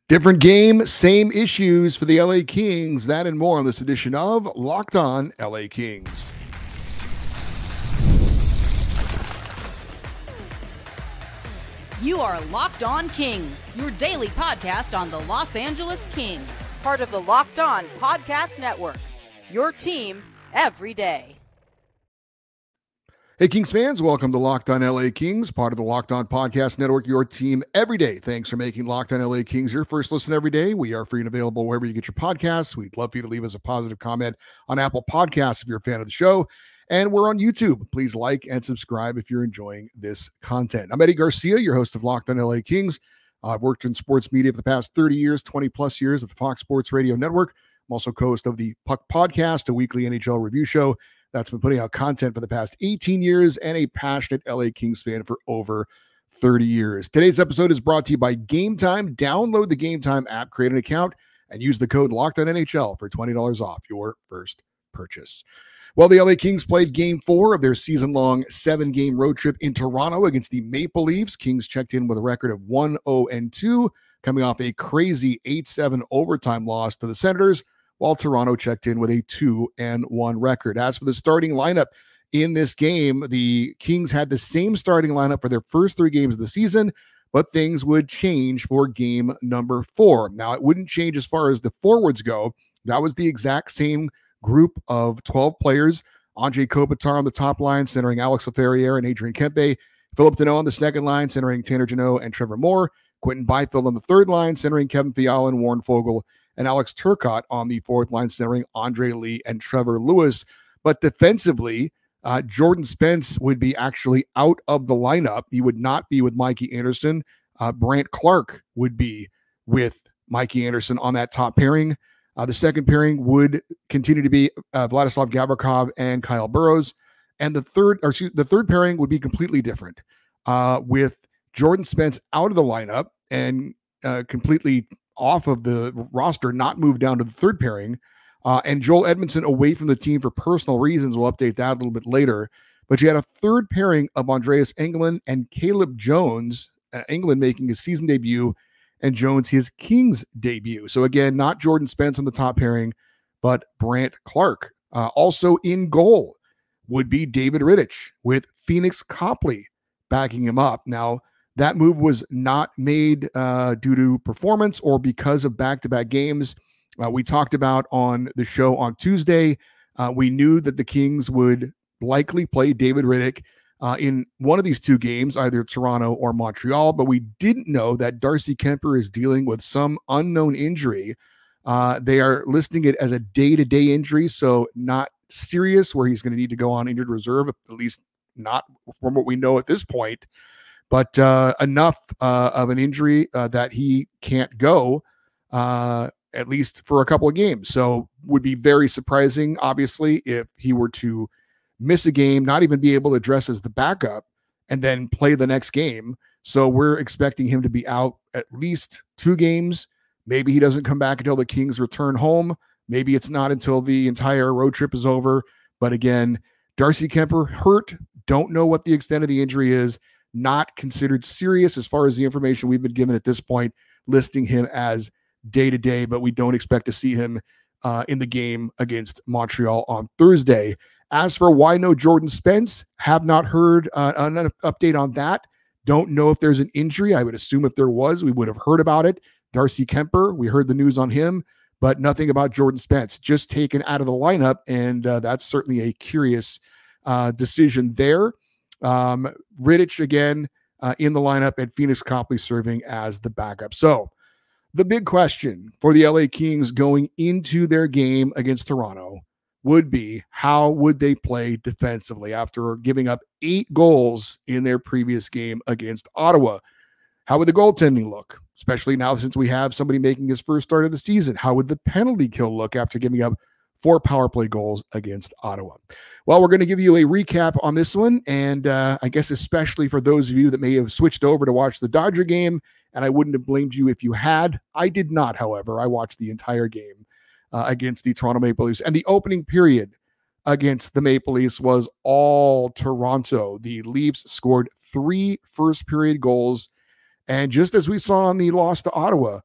Different game, same issues for the LA Kings. That and more on this edition of Locked On LA Kings. You are Locked On Kings, your daily podcast on the Los Angeles Kings. Part of the Locked On Podcast Network, your team every day. Hey, Kings fans, welcome to Locked On LA Kings, part of the Locked On Podcast Network, your team every day. Thanks for making Locked On LA Kings your first listen every day. We are free and available wherever you get your podcasts. We'd love for you to leave us a positive comment on Apple Podcasts if you're a fan of the show. And we're on YouTube. Please like and subscribe if you're enjoying this content. I'm Eddie Garcia, your host of Locked On LA Kings. I've worked in sports media for the past 30 years, 20 plus years at the Fox Sports Radio Network. I'm also co-host of the Puck Podcast, a weekly NHL review show that's been putting out content for the past 18 years, and a passionate LA Kings fan for over 30 years. Today's episode is brought to you by Gametime. Download the Gametime app, create an account, and use the code LOCKEDONNHL for $20 off your first purchase. Well, the LA Kings played Game 4 of their season-long 7-game road trip in Toronto against the Maple Leafs. Kings checked in with a record of 1-0-2, coming off a crazy 8-7 overtime loss to the Senators, while Toronto checked in with a 2-1 record. As for the starting lineup in this game, the Kings had the same starting lineup for their first 3 games of the season, but things would change for game number 4. Now, it wouldn't change as far as the forwards go. That was the exact same group of 12 players. Andre Kopitar on the top line, centering Alex Laferriere and Adrian Kempe. Philip Deneau on the second line, centering Tanner Jeannot and Trevor Moore. Quentin Byfield on the third line, centering Kevin Fiala and Warren Foegele. And Alex Turcotte on the fourth line, centering Andre Lee and Trevor Lewis. But defensively, Jordan Spence would be actually out of the lineup. He would not be with Mikey Anderson. Brandt Clark would be with Mikey Anderson on that top pairing. The second pairing would continue to be Vladislav Gavrikov and Kyle Burroughs. And the third pairing would be completely different, with Jordan Spence out of the lineup and completely off of the roster, not moved down to the third pairing, and Joel Edmondson away from the team for personal reasons. We'll update that a little bit later. But you had a third pairing of Andreas Englund and Caleb Jones, Englund making his season debut and Jones his Kings debut. So again, not Jordan Spence on the top pairing, but Brandt Clark. Also in goal would be David Rittich with Phoenix Copley backing him up. Now, that move was not made due to performance or because of back-to-back games. We talked about on the show on Tuesday. We knew that the Kings would likely play David Rittich in one of these 2 games, either Toronto or Montreal, but we didn't know that Darcy Kemper is dealing with some unknown injury. They are listing it as a day-to-day injury, so not serious where he's going to need to go on injured reserve, at least not from what we know at this point. But enough of an injury that he can't go, at least for a couple of games. So would be very surprising, obviously, if he were to miss a game, not even be able to dress as the backup, and then play the next game. So we're expecting him to be out at least 2 games. Maybe he doesn't come back until the Kings return home. Maybe it's not until the entire road trip is over. But again, Darcy Kemper hurt. Don't know what the extent of the injury is. Not considered serious as far as the information we've been given at this point, listing him as day-to-day, but we don't expect to see him in the game against Montreal on Thursday. As for why no Jordan Spence, have not heard an update on that. Don't know if there's an injury. I would assume if there was, we would have heard about it. Darcy Kemper, we heard the news on him, but nothing about Jordan Spence. Just taken out of the lineup, and that's certainly a curious decision there. Rittich again in the lineup, and Phoenix Copley serving as the backup. So the big question for the LA Kings going into their game against Toronto would be, how would they play defensively after giving up 8 goals in their previous game against Ottawa? How would the goaltending look, especially now since we have somebody making his first start of the season? How would the penalty kill look after giving up 4 power play goals against Ottawa? Well, we're going to give you a recap on this one, and I guess especially for those of you that may have switched over to watch the Dodger game, and I wouldn't have blamed you if you had. I did not, however. I watched the entire game against the Toronto Maple Leafs, and the opening period against the Maple Leafs was all Toronto. The Leafs scored 3 first-period goals, and just as we saw in the loss to Ottawa,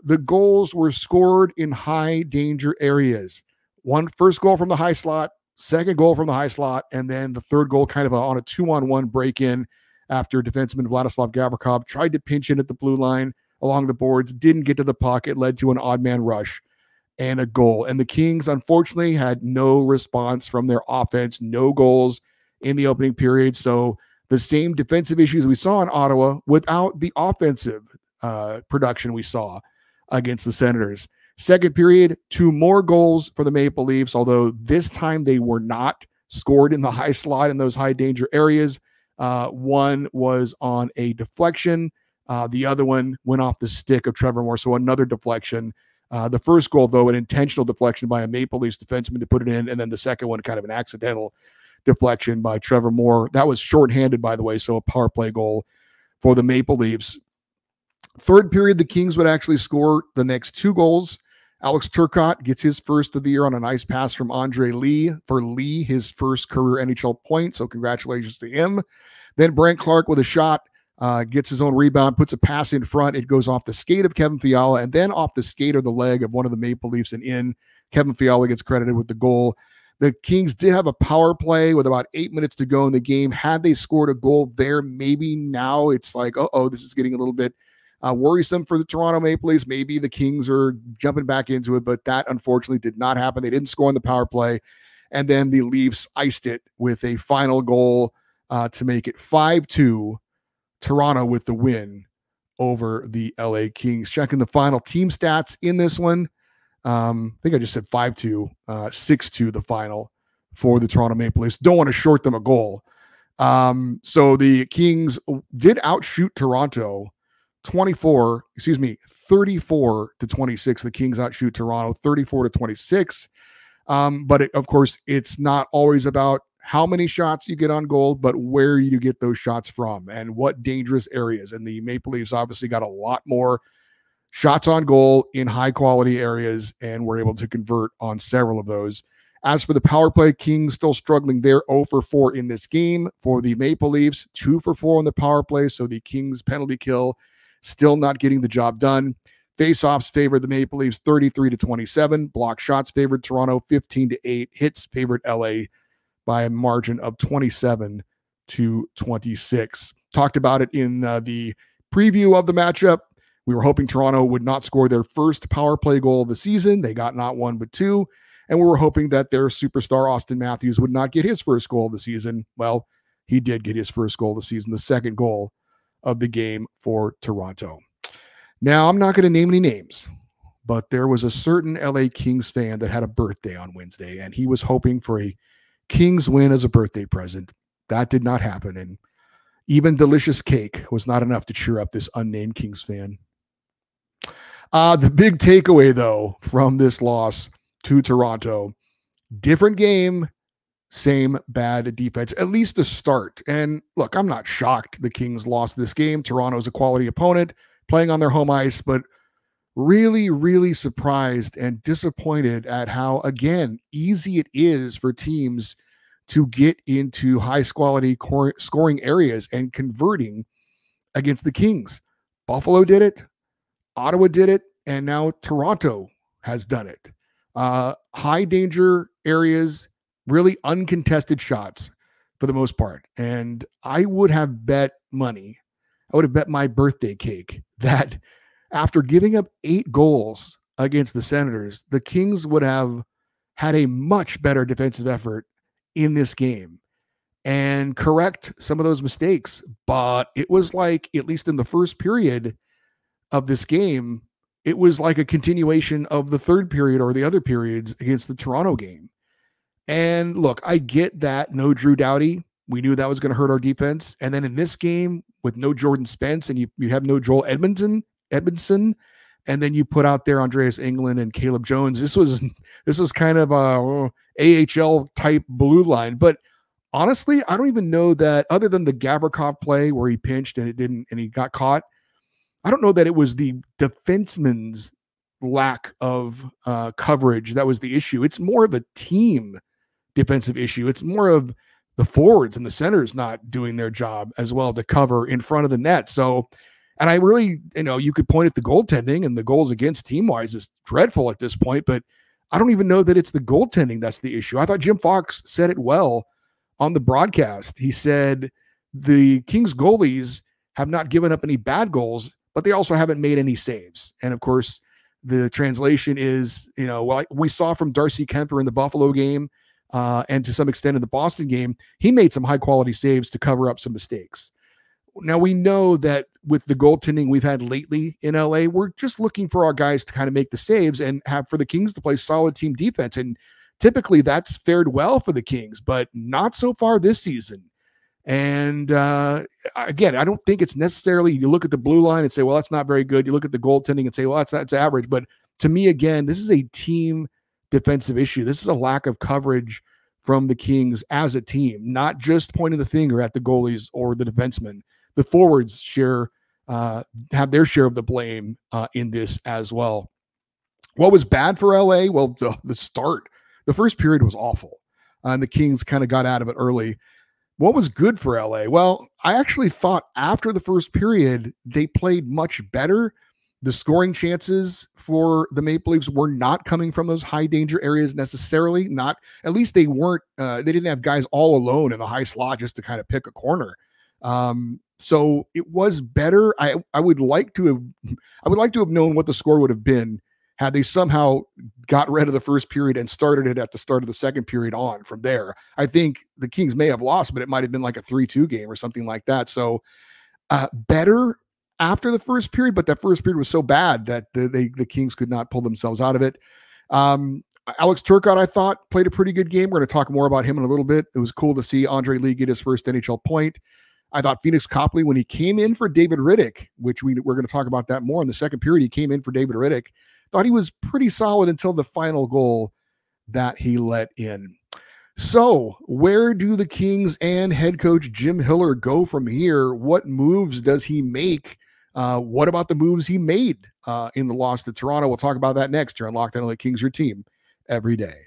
The goals were scored in high danger areas. First goal from the high slot, second goal from the high slot, and then the third goal kind of on a 2-on-1 break-in after defenseman Vladislav Gavrikov tried to pinch in at the blue line along the boards, didn't get to the puck. It led to an odd man rush and a goal. And the Kings, unfortunately, had no response from their offense, no goals in the opening period. So the same defensive issues we saw in Ottawa without the offensive production we saw against the Senators. Second period, 2 more goals for the Maple Leafs, although this time they were not scored in the high slot in those high danger areas. One was on a deflection. The other one went off the stick of Trevor Moore, so another deflection. The first goal, though, an intentional deflection by a Maple Leafs defenseman to put it in, and then the second one kind of an accidental deflection by Trevor Moore. That was shorthanded, by the way, so a power play goal for the Maple Leafs. Third period, the Kings would actually score the next 2 goals. Alex Turcotte gets his first of the year on a nice pass from Andre Lee. For Lee, his first career NHL point, so congratulations to him. Then Brent Clark with a shot, gets his own rebound, puts a pass in front. It goes off the skate of Kevin Fiala and then off the skate or the leg of one of the Maple Leafs and in. Kevin Fiala gets credited with the goal. The Kings did have a power play with about 8 minutes to go in the game. Had they scored a goal there, maybe now it's like, this is getting a little bit worrisome for the Toronto Maple Leafs. Maybe the Kings are jumping back into it, but that unfortunately did not happen. They didn't score on the power play. And then the Leafs iced it with a final goal to make it 5-2. Toronto with the win over the LA Kings. Checking the final team stats in this one. I think I just said 5-2, 6-2 the final for the Toronto Maple Leafs. Don't want to short them a goal. So the Kings did outshoot Toronto 34-26. The Kings outshoot Toronto 34-26. But of course, it's not always about how many shots you get on goal, but where you get those shots from and what dangerous areas. And the Maple Leafs obviously got a lot more shots on goal in high quality areas and were able to convert on several of those. As for the power play, Kings still struggling there, 0 for 4 in this game. For the Maple Leafs, 2 for 4 on the power play. So the Kings penalty kill still not getting the job done. Face-offs favored the Maple Leafs 33-27. Block shots favored Toronto 15-8. Hits favored LA by a margin of 27-26. Talked about it in the preview of the matchup. We were hoping Toronto would not score their first power play goal of the season. They got not 1, but 2. And we were hoping that their superstar Austin Matthews would not get his first goal of the season. Well, he did get his first goal of the season, the second goal of the game for Toronto. Now, I'm not going to name any names, but there was a certain LA Kings fan that had a birthday on Wednesday, and he was hoping for a Kings win as a birthday present. That did not happen, and even delicious cake was not enough to cheer up this unnamed Kings fan. The big takeaway, though, from this loss to Toronto, different game, same bad defense, at least to start. And look, I'm not shocked the Kings lost this game. Toronto's a quality opponent playing on their home ice, but really, really surprised and disappointed at how, again, easy it is for teams to get into high-quality scoring areas and converting against the Kings. Buffalo did it, Ottawa did it, and now Toronto has done it. High-danger areas, really uncontested shots for the most part. And I would have bet money, I would have bet my birthday cake that after giving up 8 goals against the Senators, the Kings would have had a much better defensive effort in this game and correct some of those mistakes. But it was like, at least in the first period of this game, it was like a continuation of the third period or the other periods against the Toronto game. And look, I get that no Drew Doughty. We knew that was going to hurt our defense. And then in this game with no Jordan Spence and you have no Joel Edmondson, and then you put out there Andreas Englund and Caleb Jones. This was kind of a AHL type blue line. But honestly, I don't even know that, other than the Gavrikov play where he pinched and he got caught, I don't know that it was the defenseman's lack of coverage that was the issue. It's more of a team defensive issue. It's more of the forwards and the centers not doing their job as well to cover in front of the net. So And I really, you could point at the goaltending, and the goals against team-wise is dreadful at this point, but I don't even know that it's the goaltending that's the issue. I thought Jim Fox said it well on the broadcast. He said the Kings goalies have not given up any bad goals, but they also haven't made any saves. And of course, the translation is, like we saw from Darcy Kemper in the Buffalo game, and to some extent in the Boston game, he made some high quality saves to cover up some mistakes. Now we know that with the goaltending we've had lately in LA, we're just looking for our guys to kind of make the saves and have for the Kings to play solid team defense. And typically that's fared well for the Kings, but not so far this season. And again, I don't think it's necessarily, you look at the blue line and say, well, that's not very good. You look at the goaltending and say, well, that's average. But to me, again, this is a team defensive issue. This is a lack of coverage from the Kings as a team, not just pointing the finger at the goalies or the defensemen. The forwards have their share of the blame in this as well. What was bad for LA? Well, the start, the first period was awful. And the Kings kind of got out of it early. What was good for LA? Well, I actually thought after the first period, they played much better. The scoring chances for the Maple Leafs were not coming from those high danger areas necessarily. Not, at least they weren't, they didn't have guys all alone in the high slot just to kind of pick a corner. So it was better. I would like to have known what the score would have been had they somehow got rid of the first period and started it at the start of the second period on from there. I think the Kings may have lost, but it might have been like a 3-2 game or something like that. So better after the first period, but that first period was so bad that the Kings could not pull themselves out of it. Alex Turcotte, I thought, played a pretty good game. We're going to talk more about him in a little bit. It was cool to see Andre Lee get his first NHL point. I thought Phoenix Copley, when he came in for David Riddick, which we're going to talk about that more in the second period, he came in for David Riddick, thought he was pretty solid until the final goal that he let in. So where do the Kings and head coach Jim Hiller go from here? What moves does he make? What about the moves he made in the loss to Toronto? We'll talk about that next here on Locked On LA Kings, your team every day.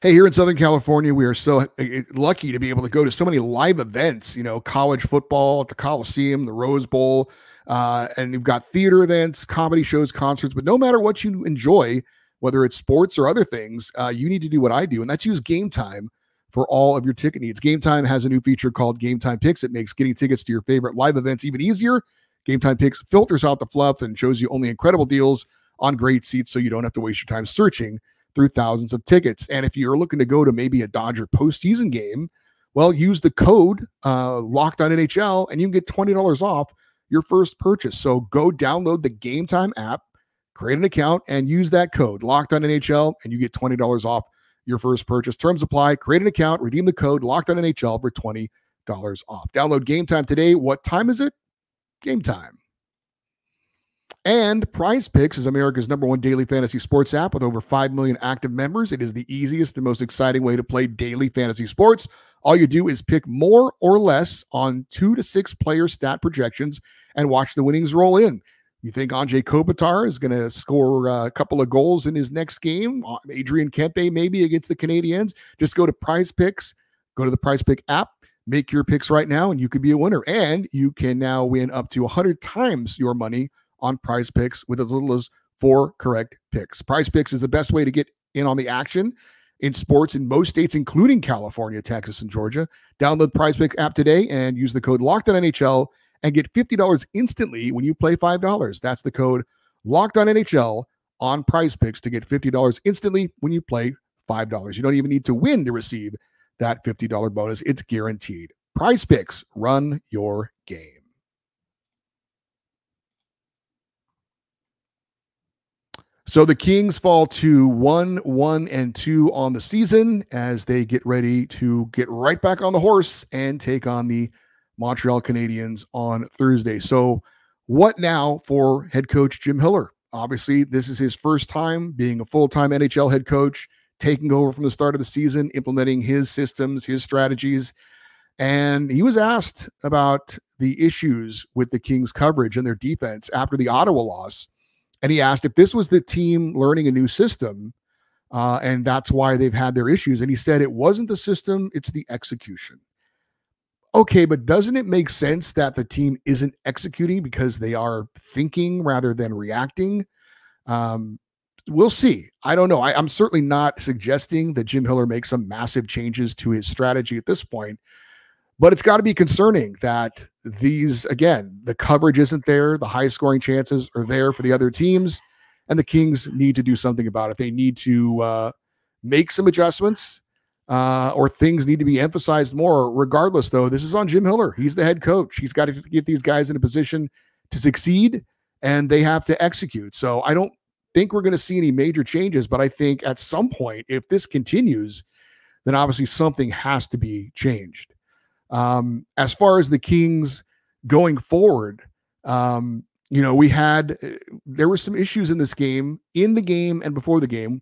Hey, here in Southern California, we are so lucky to be able to go to so many live events, college football at the Coliseum, the Rose Bowl, and you've got theater events, comedy shows, concerts. But no matter what you enjoy, whether it's sports or other things, you need to do what I do, and that's use Gametime for all of your ticket needs. Gametime has a new feature called Gametime Picks. It makes getting tickets to your favorite live events even easier. Gametime Picks filters out the fluff and shows you only incredible deals on great seats so you don't have to waste your time searching through thousands of tickets. And if you're looking to go to maybe a Dodger postseason game, well, use the code Locked On NHL and you can get $20 off your first purchase. So go download the Gametime app, create an account, and use that code Locked On NHL, and you get $20 off your first purchase. Terms apply. Create an account, redeem the code Locked On NHL for $20 off. Download Gametime today. What time is it? Gametime. And PrizePicks is America's #1 daily fantasy sports app with over 5 million active members. It is the easiest and most exciting way to play daily fantasy sports. All you do is pick more or less on 2 to 6 player stat projections and watch the winnings roll in. You think Anze Kopitar is going to score a couple of goals in his next game? Adrian Kempe maybe against the Canadiens? Just go to PrizePicks, go to the PrizePick app, make your picks right now, and you could be a winner. And you can now win up to 100 times your money on PrizePicks with as little as 4 correct picks. PrizePicks is the best way to get in on the action in sports in most states, including California, Texas, and Georgia. Download the PrizePicks app today and use the code LOCKEDONNHL and get $50 instantly when you play $5. That's the code LOCKEDONNHL on PrizePicks to get $50 instantly when you play $5. You don't even need to win to receive that $50 bonus. It's guaranteed. PrizePicks, run your game. So the Kings fall to 1-1-2 on the season as they get ready to get right back on the horse and take on the Montreal Canadiens on Thursday. So what now for head coach Jim Hiller? Obviously, this is his first time being a full-time NHL head coach, taking over from the start of the season, implementing his systems, his strategies. And he was asked about the issues with the Kings' coverage and their defense after the Ottawa loss. And he asked if this was the team learning a new system, and that's why they've had their issues. And he said it wasn't the system, it's the execution. Okay, but doesn't it make sense that the team isn't executing because they are thinking rather than reacting? Um, we'll see. I don't know. I'm certainly not suggesting that Jim Hiller makes some massive changes to his strategy at this point, but it's got to be concerning that again, the coverage isn't there. The high scoring chances are there for the other teams, and the Kings need to do something about it. They need to make some adjustments, or things need to be emphasized more. Regardless, though, this is on Jim Hiller. He's the head coach. He's got to get these guys in a position to succeed, and they have to execute. So I don't think we're going to see any major changes, but I think at some point, if this continues, then obviously something has to be changed. As far as the Kings going forward, there were some issues in the game and before the game.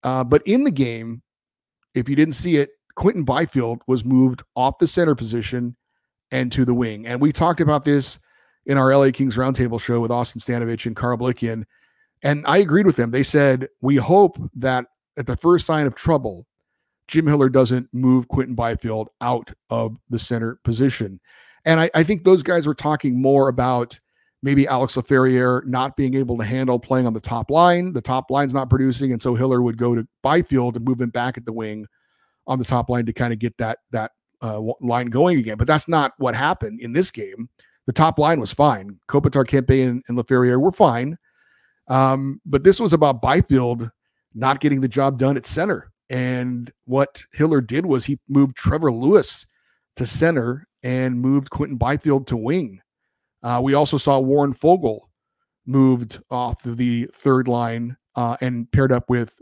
But in the game, if you didn't see it, Quentin Byfield was moved off the center position and to the wing. And we talked about this in our LA Kings Roundtable show with Austin Stanovich and Carl Blikian. And I agreed with them. They said, we hope that at the first sign of trouble, Jim Hiller doesn't move Quentin Byfield out of the center position. And I think those guys were talking more about maybe Alex Laferriere not being able to handle playing on the top line. The top line's not producing, and so Hiller would go to Byfield and move him back at the wing on the top line to kind of get that line going again. But that's not what happened in this game. The top line was fine. Kopitar, Kempe, and Laferriere were fine. But this was about Byfield not getting the job done at center. And what Hiller did was he moved Trevor Lewis to center and moved Quentin Byfield to wing. We also saw Warren Fogle moved off the third line and paired up with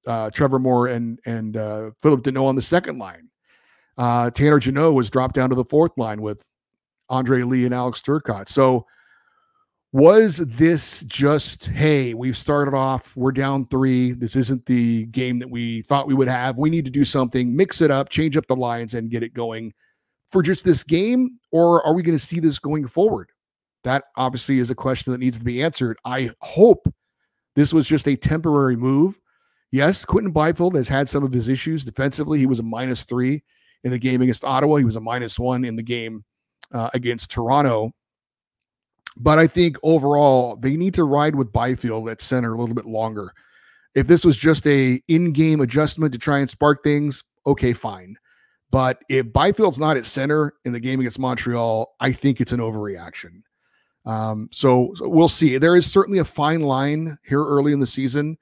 Trevor Moore and Philip Deneau on the second line. Tanner Jeannot was dropped down to the fourth line with Andre Lee and Alex Turcotte. So was this just, hey, we've started off, we're down 3. This isn't the game that we thought we would have. We need to do something, mix it up, change up the lines, and get it going for just this game? Or are we going to see this going forward? That obviously is a question that needs to be answered. I hope this was just a temporary move. Yes, Quentin Byfield has had some of his issues defensively. He was a -3 in the game against Ottawa. He was a -1 in the game against Toronto. But I think overall, they need to ride with Byfield at center a little bit longer. If this was just a in-game adjustment to try and spark things, okay, fine. But if Byfield's not at center in the game against Montreal, I think it's an overreaction. So we'll see. There is certainly a fine line here early in the season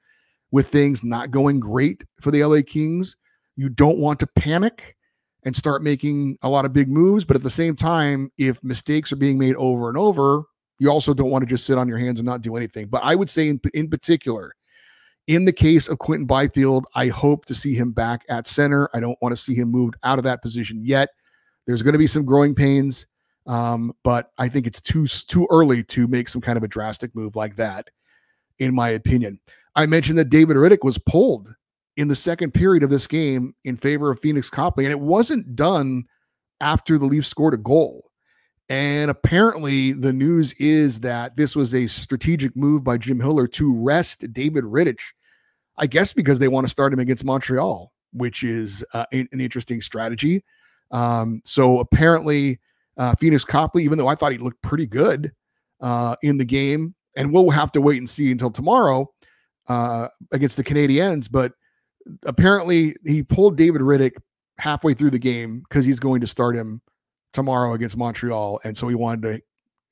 with things not going great for the LA Kings. You don't want to panic and start making a lot of big moves. But at the same time, if mistakes are being made over and over, you also don't want to just sit on your hands and not do anything. But I would say in particular, in the case of Quentin Byfield, I hope to see him back at center. I don't want to see him moved out of that position yet. There's going to be some growing pains, but I think it's too early to make some kind of a drastic move like that, in my opinion. I mentioned that David Riddick was pulled in the second period of this game in favor of Phoenix Copley, and it wasn't done after the Leafs scored a goal. And apparently the news is that this was a strategic move by Jim Hiller to rest David Riddick, I guess because they want to start him against Montreal, which is an interesting strategy. So apparently Phoenix Copley, even though I thought he looked pretty good in the game, and we'll have to wait and see until tomorrow against the Canadiens, but apparently he pulled David Riddick halfway through the game because he's going to start him tomorrow against Montreal. And so he wanted to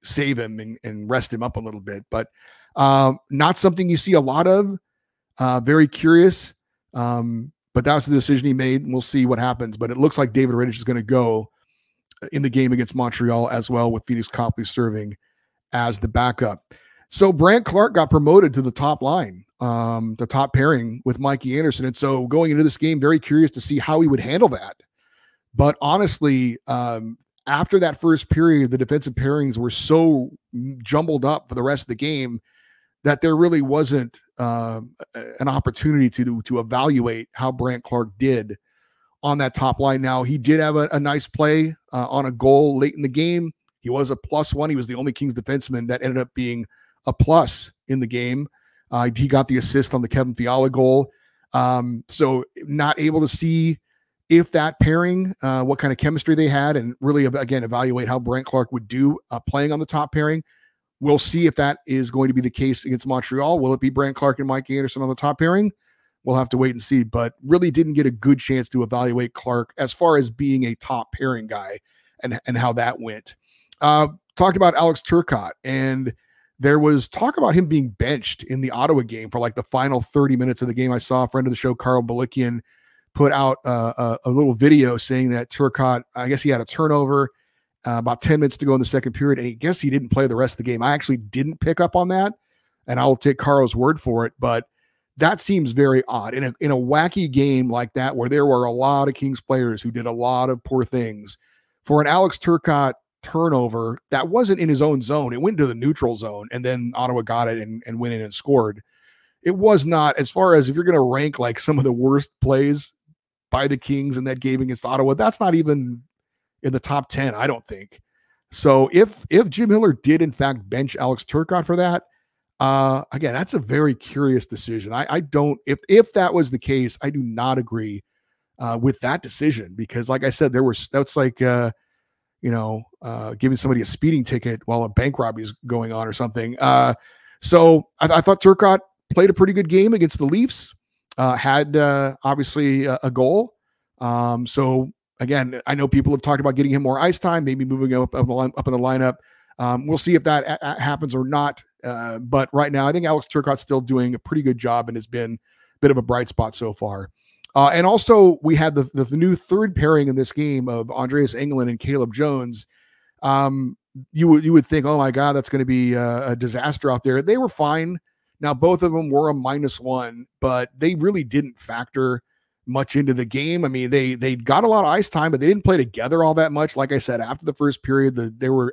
save him and rest him up a little bit, but not something you see a lot of. Very curious. But that was the decision he made. And we'll see what happens. But it looks like David Riddick is going to go in the game against Montreal as well, with Phoenix Copley serving as the backup. So Brandt Clarke got promoted to the top line, the top pairing with Mikey Anderson. And so going into this game, very curious to see how he would handle that. But honestly, after that first period, the defensive pairings were so jumbled up for the rest of the game that there really wasn't an opportunity to evaluate how Brandt Clarke did on that top line. Now, he did have a nice play on a goal late in the game. He was a +1. He was the only Kings defenseman that ended up being a plus in the game. He got the assist on the Kevin Fiala goal. So not able to see if that pairing, what kind of chemistry they had, and really, again, evaluate how Brent Clark would do playing on the top pairing. We'll see if that is going to be the case against Montreal. Will it be Brent Clark and Mike Anderson on the top pairing? We'll have to wait and see, but really didn't get a good chance to evaluate Clark as far as being a top pairing guy and how that went. Talked about Alex Turcotte, and there was talk about him being benched in the Ottawa game for like the final 30 minutes of the game. I saw a friend of the show, Carl Balikian, put out a little video saying that Turcotte, I guess he had a turnover about 10 minutes to go in the second period, and I guess he didn't play the rest of the game. I actually didn't pick up on that, and I'll take Carl's word for it, but that seems very odd. In a wacky game like that, where there were a lot of Kings players who did a lot of poor things, for an Alex Turcotte turnover that wasn't in his own zone, it went to the neutral zone, and then Ottawa got it and went in and scored. It was not, as far as if you're going to rank like some of the worst plays by the Kings in that game against Ottawa, that's not even in the top 10, I don't think. So if Jim Miller did in fact bench Alex Turcotte for that, again, that's a very curious decision. I don't, if that was the case, I do not agree with that decision, because like I said, that's like, giving somebody a speeding ticket while a bank robbery is going on or something. So I thought Turcotte played a pretty good game against the Leafs, had obviously a goal. So again, I know people have talked about getting him more ice time, maybe moving up in the lineup. We'll see if that happens or not. But right now, I think Alex Turcotte's still doing a pretty good job and has been a bit of a bright spot so far. And also, we had the new third pairing in this game of Andreas Englund and Caleb Jones. You would think, oh my God, that's going to be a disaster out there. They were fine. Now, both of them were a -1, but they really didn't factor much into the game. I mean, they got a lot of ice time, but they didn't play together all that much. Like I said, after the first period,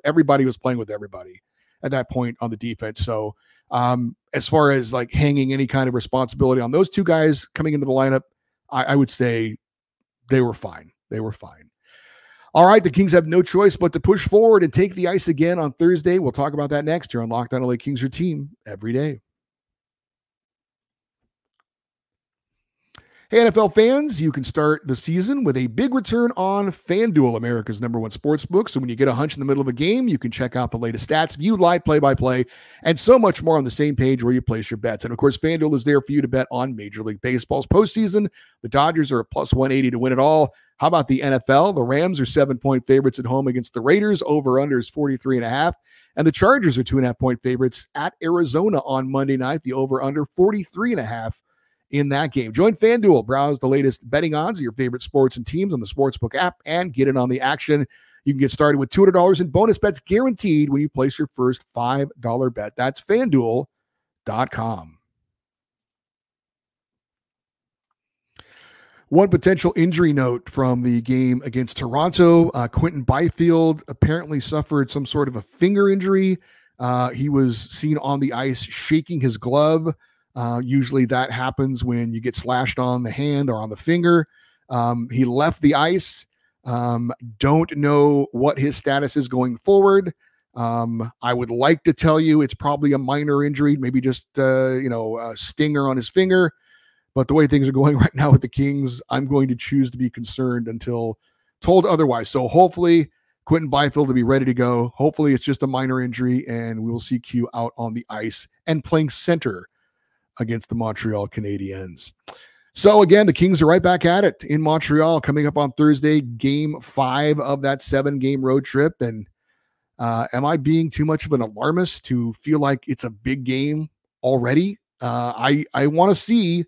everybody was playing with everybody at that point on the defense. So as far as like hanging any kind of responsibility on those two guys coming into the lineup, I would say they were fine. They were fine. All right, the Kings have no choice but to push forward and take the ice again on Thursday. We'll talk about that next here on Locked On LA Kings, your team every day. Hey, NFL fans, you can start the season with a big return on FanDuel, America's #1 sportsbook. So when you get a hunch in the middle of a game, you can check out the latest stats, view live play-by-play, and so much more on the same page where you place your bets. And of course, FanDuel is there for you to bet on Major League Baseball's postseason. The Dodgers are a +180 to win it all. How about the NFL? The Rams are 7-point favorites at home against the Raiders. Over-under is 43.5. And the Chargers are 2.5-point favorites at Arizona on Monday night. The over-under 43.5. in that game. Join FanDuel, browse the latest betting odds of your favorite sports and teams on the Sportsbook app, and get in on the action. You can get started with $200 in bonus bets guaranteed when you place your first $5 bet. That's FanDuel.com. One potential injury note from the game against Toronto, Quentin Byfield apparently suffered some sort of a finger injury. He was seen on the ice shaking his glove. Usually that happens when you get slashed on the hand or on the finger. He left the ice. Don't know what his status is going forward. I would like to tell you it's probably a minor injury, maybe just a stinger on his finger. But the way things are going right now with the Kings, I'm going to choose to be concerned until told otherwise. So hopefully Quentin Byfield will be ready to go. Hopefully it's just a minor injury, and we will see Q out on the ice and playing center against the Montreal Canadiens. So again, the Kings are right back at it in Montreal coming up on Thursday, game 5 of that 7-game road trip. And am I being too much of an alarmist to feel like it's a big game already? I want to see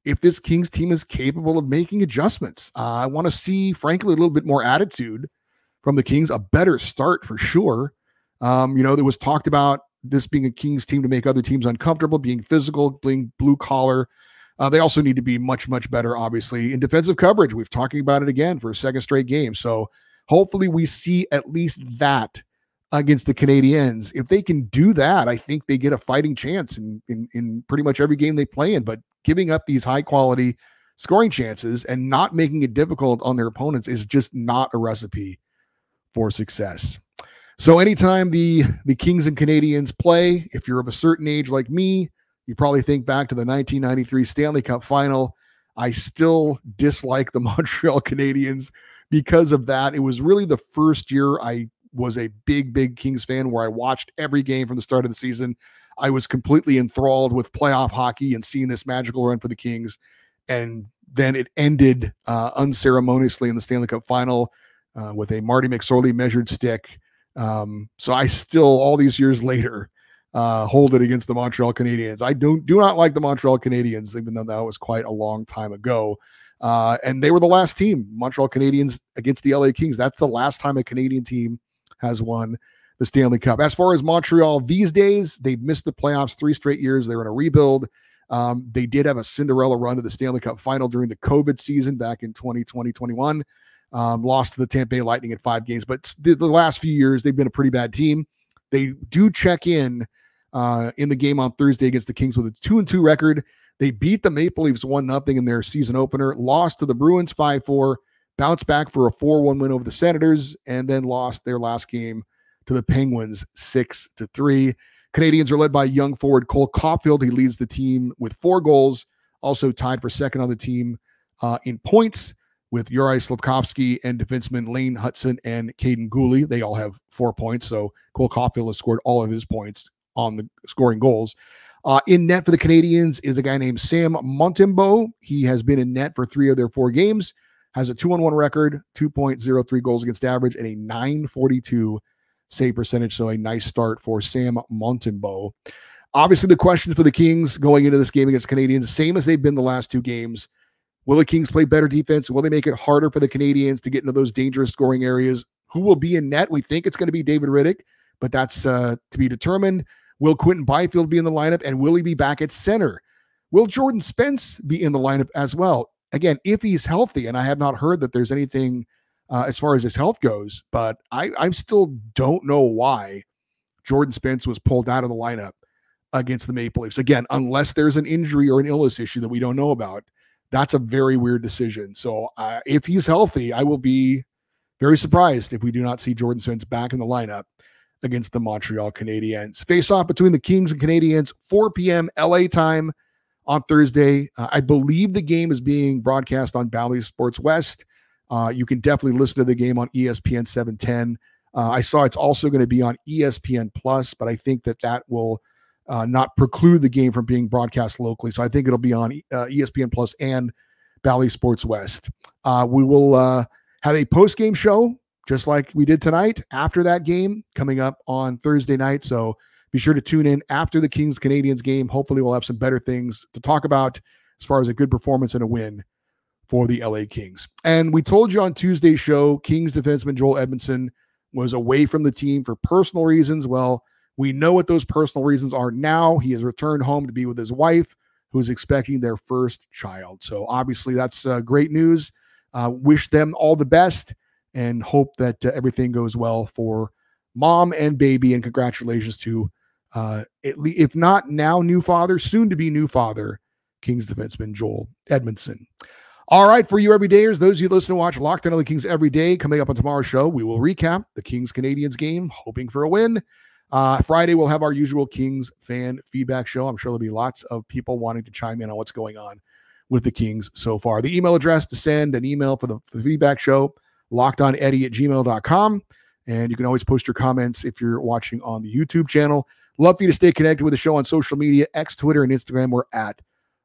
if this Kings team is capable of making adjustments. I want to see, frankly, a little bit more attitude from the Kings, a better start for sure. There was talked about this being a Kings team to make other teams uncomfortable, being physical, being blue collar. They also need to be much, much better, obviously, in defensive coverage. We've talking about it again for a second straight game. So hopefully we see at least that against the Canadiens. If they can do that, I think they get a fighting chance in pretty much every game they play in. But giving up these high quality scoring chances and not making it difficult on their opponents is just not a recipe for success. So anytime the Kings and Canadiens play, if you're of a certain age like me, you probably think back to the 1993 Stanley Cup final. I still dislike the Montreal Canadiens because of that. It was really the first year I was a big Kings fan where I watched every game from the start of the season. I was completely enthralled with playoff hockey and seeing this magical run for the Kings. And then it ended unceremoniously in the Stanley Cup final with a Marty McSorley measured stick. So I still, all these years later, hold it against the Montreal Canadiens. I do not like the Montreal Canadiens, even though that was quite a long time ago. And they were the last team, Montreal Canadiens against the LA Kings. That's the last time a Canadian team has won the Stanley Cup. As far as Montreal these days, they've missed the playoffs 3 straight years. They're in a rebuild. They did have a Cinderella run to the Stanley Cup final during the COVID season back in 2020-21. Lost to the Tampa Bay Lightning in 5 games. But the last few years, they've been a pretty bad team. They do check in the game on Thursday against the Kings with a 2-2 record. They beat the Maple Leafs 1-0 in their season opener, lost to the Bruins 5-4, bounced back for a 4-1 win over the Senators, and then lost their last game to the Penguins 6-3. Canadians are led by young forward Cole Caulfield. He leads the team with 4 goals, also tied for second on the team in points with Juraj Slafkovsky and defenseman Lane Hudson and Caden Gooley. They all have 4 points, so Cole Caulfield has scored all of his points on the scoring goals. In net for the Canadians is a guy named Sam Montembeault. He has been in net for 3 of their 4 games, has a 2-1 record, 2.03 goals against average, and a .942 save percentage. So a nice start for Sam Montembeault. Obviously, the questions for the Kings going into this game against Canadians, same as they've been the last 2 games. Will the Kings play better defense? Will they make it harder for the Canadians to get into those dangerous scoring areas? Who will be in net? We think it's going to be David Riddick, but that's to be determined. Will Quentin Byfield be in the lineup, and will he be back at center? Will Jordan Spence be in the lineup as well? Again, if he's healthy, and I have not heard that there's anything as far as his health goes, but I still don't know why Jordan Spence was pulled out of the lineup against the Maple Leafs. Again, unless there's an injury or an illness issue that we don't know about, that's a very weird decision. So if he's healthy, I will be very surprised if we do not see Jordan Spence back in the lineup against the Montreal Canadiens. Face off between the Kings and Canadiens, 4 p.m. LA time on Thursday. I believe the game is being broadcast on Bally Sports West. You can definitely listen to the game on ESPN 710. I saw it's also going to be on ESPN Plus, but I think that will not preclude the game from being broadcast locally. So I think it'll be on ESPN Plus and Bally Sports West. We will have a post-game show, just like we did tonight, after that game coming up on Thursday night. So be sure to tune in after the Kings-Canadiens game. Hopefully we'll have some better things to talk about as far as a good performance and a win for the LA Kings. And we told you on Tuesday's show, Kings defenseman Joel Edmondson was away from the team for personal reasons. Well, we know what those personal reasons are now. He has returned home to be with his wife, who's expecting their first child. So obviously that's great news. Wish them all the best and hope that everything goes well for mom and baby. And congratulations to, if not now new father, soon to be new father, Kings defenseman Joel Edmondson. All right, for you everydayers, those of you listen to watch Locked On LA Kings every day, coming up on tomorrow's show, we will recap the Kings-Canadiens game, hoping for a win. Friday, we'll have our usual Kings fan feedback show. I'm sure there'll be lots of people wanting to chime in on what's going on with the Kings so far. The email address to send an email for the feedback show, lockedoneddie@gmail.com. And you can always post your comments if you're watching on the YouTube channel. Love for you to stay connected with the show on social media, X, Twitter, and Instagram. We're at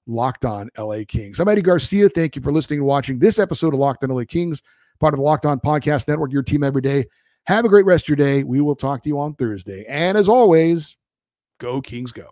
Locked On LA Kings. I'm Eddie Garcia. Thank you for listening and watching this episode of Locked On LA Kings, part of the Locked On Podcast Network, your team every day. Have a great rest of your day. We will talk to you on Thursday. And as always, go Kings go.